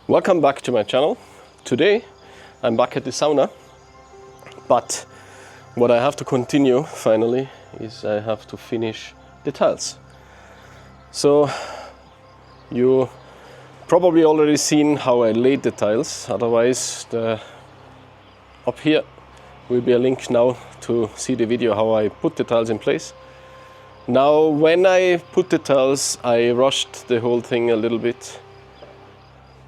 Welcome back to my channel. Today I'm back at the sauna, but what I have to continue finally is I have to finish the tiles. So you probably already seen how I laid the tiles, otherwise up here will be a link now to see the video how I put the tiles in place. Now when I put the tiles I rushed the whole thing a little bit,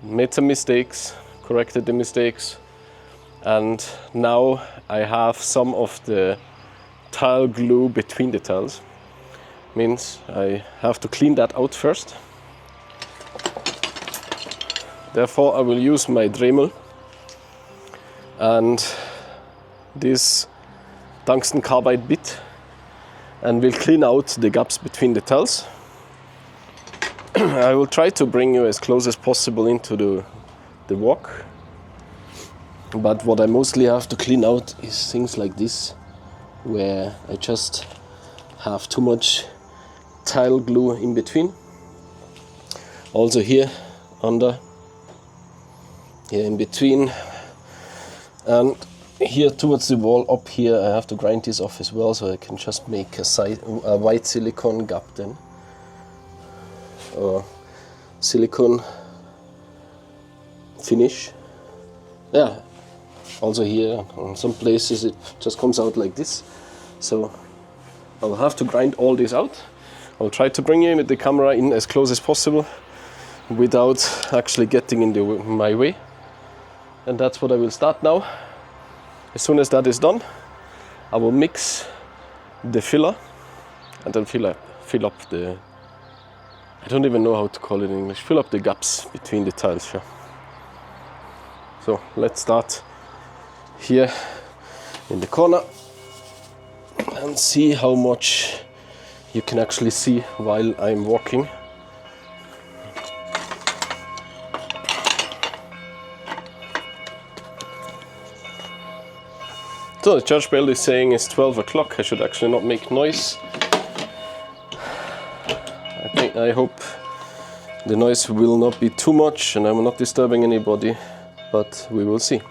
made some mistakes, corrected the mistakes, and now I have some of the tile glue between the tiles. Means I have to clean that out first. Therefore I will use my Dremel and this tungsten carbide bit and will clean out the gaps between the tiles. I will try to bring you as close as possible into the walk, but what I mostly have to clean out is things like this, where I just have too much tile glue in between. Also here under, here in between, and here towards the wall up here I have to grind this off as well, so I can just make a white silicone gap then, or silicone finish. Yeah, also here on some places it just comes out like this, so I'll have to grind all this out. I'll try to bring you with the camera in as close as possible without actually getting in my way, and that's what I will start now. As soon as that is done, I will mix the filler and then fill up the, I don't even know how to call it in English, fill up the gaps between the tiles here. So let's start here in the corner and see how much you can actually see while I'm walking. So the church bell is saying it's 12 o'clock. I should actually not make noise. I hope the noise will not be too much and I'm not disturbing anybody, but we will see.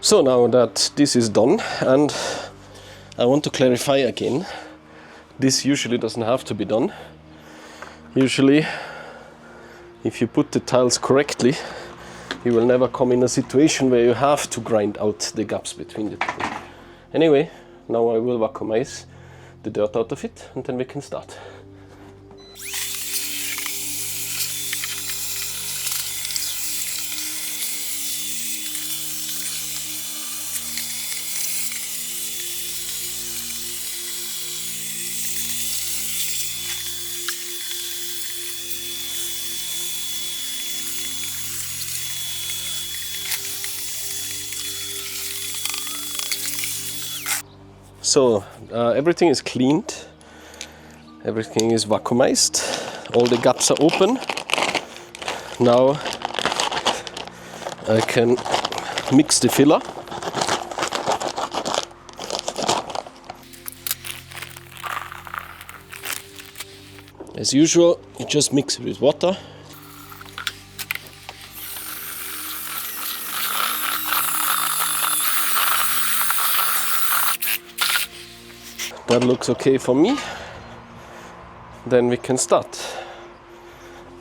So now that this is done, and I want to clarify again, this usually doesn't have to be done. Usually, if you put the tiles correctly, you will never come in a situation where you have to grind out the gaps between the two. Anyway, now I will vacuumize the dirt out of it and then we can start. So everything is cleaned, everything is vacuumized, all the gaps are open. Now I can mix the filler. As usual, you just mix it with water. That looks okay for me. Then we can start.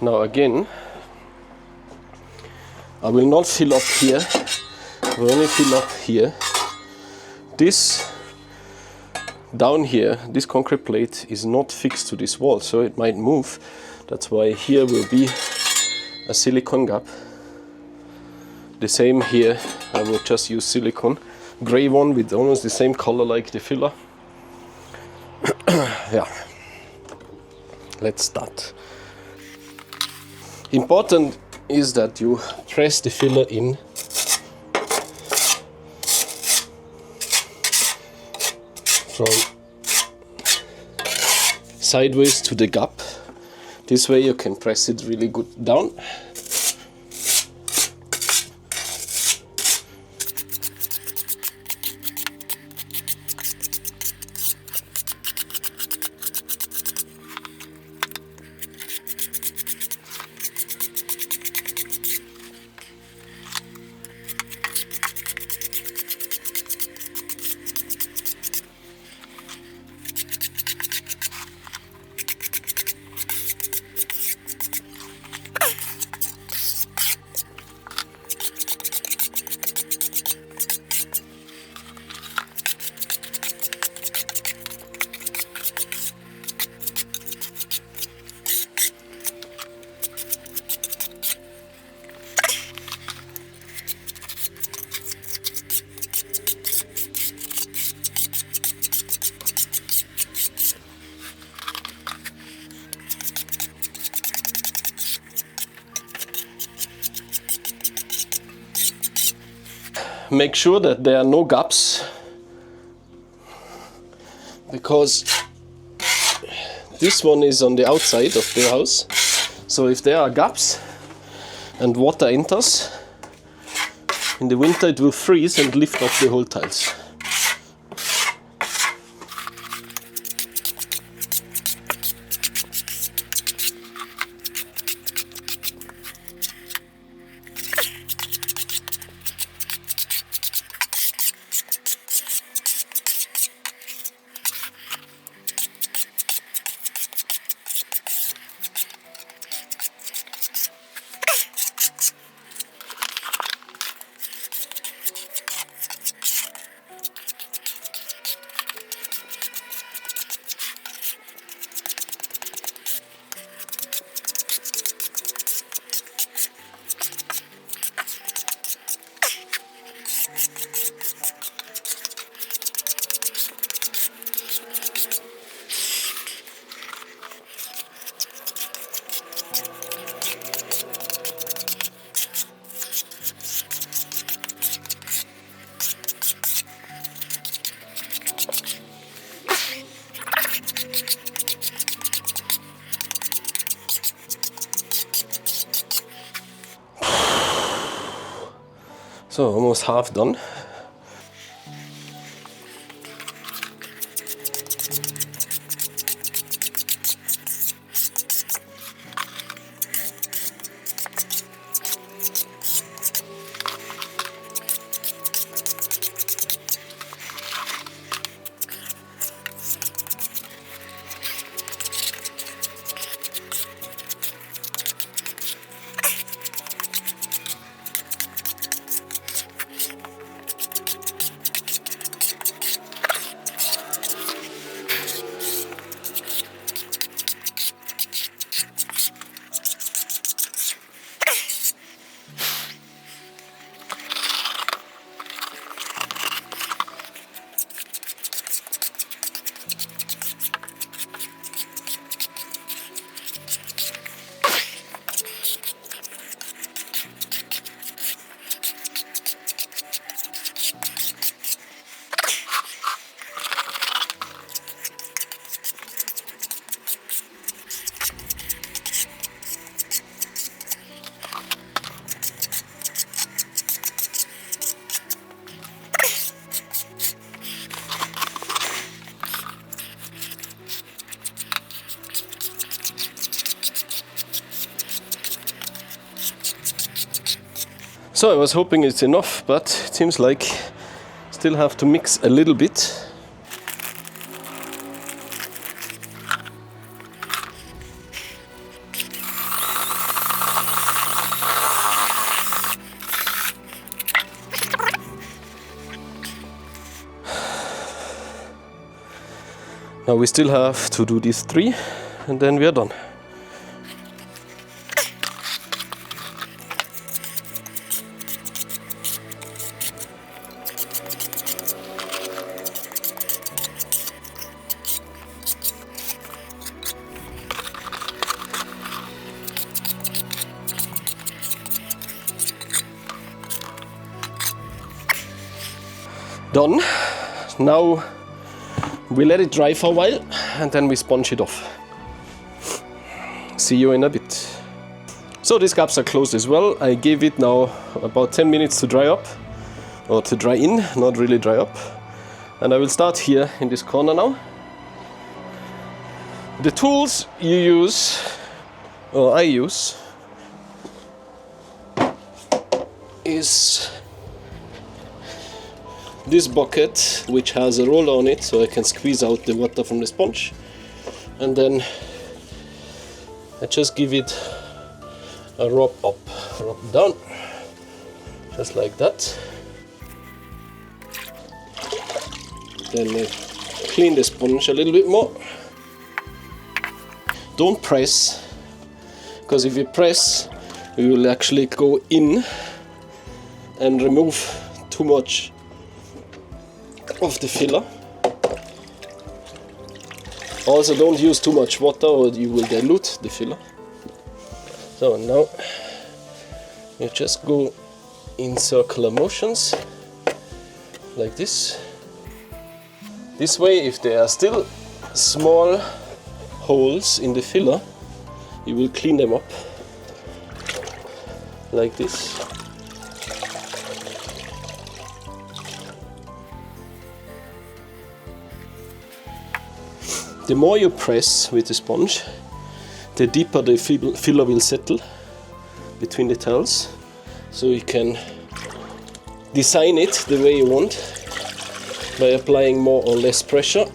Now again, I will not fill up here, I will only fill up here. This down here, this concrete plate is not fixed to this wall, so it might move. That's why here will be a silicone gap. The same here, I will just use silicone. Gray one with almost the same color like the filler. Yeah, let's start. Important is that you press the filler in from sideways to the gap. This way you can press it really good down. Make sure that there are no gaps, because this one is on the outside of the house. So if there are gaps and water enters, in the winter it will freeze and lift up the whole tiles. So almost half done. So I was hoping it's enough, but it seems like still have to mix a little bit. Now we still have to do these 3 and then we are done. Done. Now we let it dry for a while and then we sponge it off. See you in a bit. So these gaps are closed as well. I gave it now about 10 minutes to dry up, or to dry in, not really dry up. And I will start here in this corner now. The tools you use, or I use, is this bucket, which has a roller on it so I can squeeze out the water from the sponge, and then I just give it a rub up, rub down, just like that. Then I clean the sponge a little bit more. Don't press, because if you press you will actually go in and remove too much of the filler. Also don't use too much water or you will dilute the filler. So now you just go in circular motions like this. This way, if there are still small holes in the filler, you will clean them up like this. The more you press with the sponge, the deeper the filler will settle between the tiles. So you can design it the way you want by applying more or less pressure.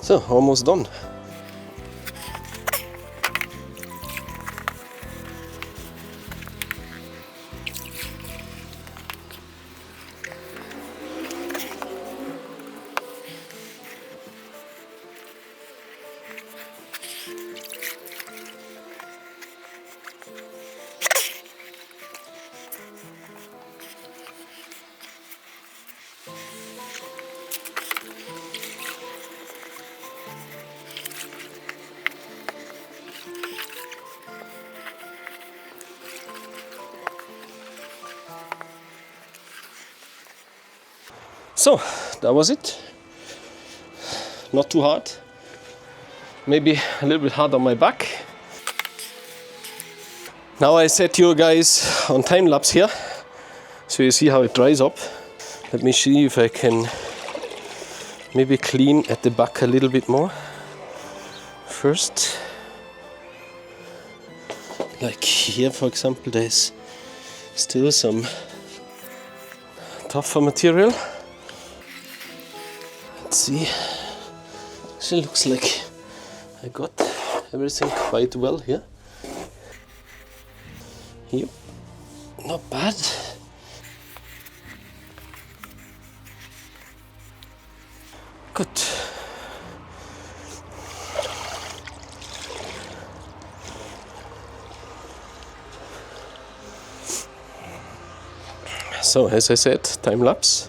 So, almost done. So, that was it. Not too hard. Maybe a little bit hard on my back. Now I set you guys on time lapse here, so you see how it dries up. Let me see if I can maybe clean at the back a little bit more. first. Like here, for example, there's still some tougher material. Let's see. Actually looks like I got everything quite well here. Yep, not bad. Good. So, as I said, time lapse.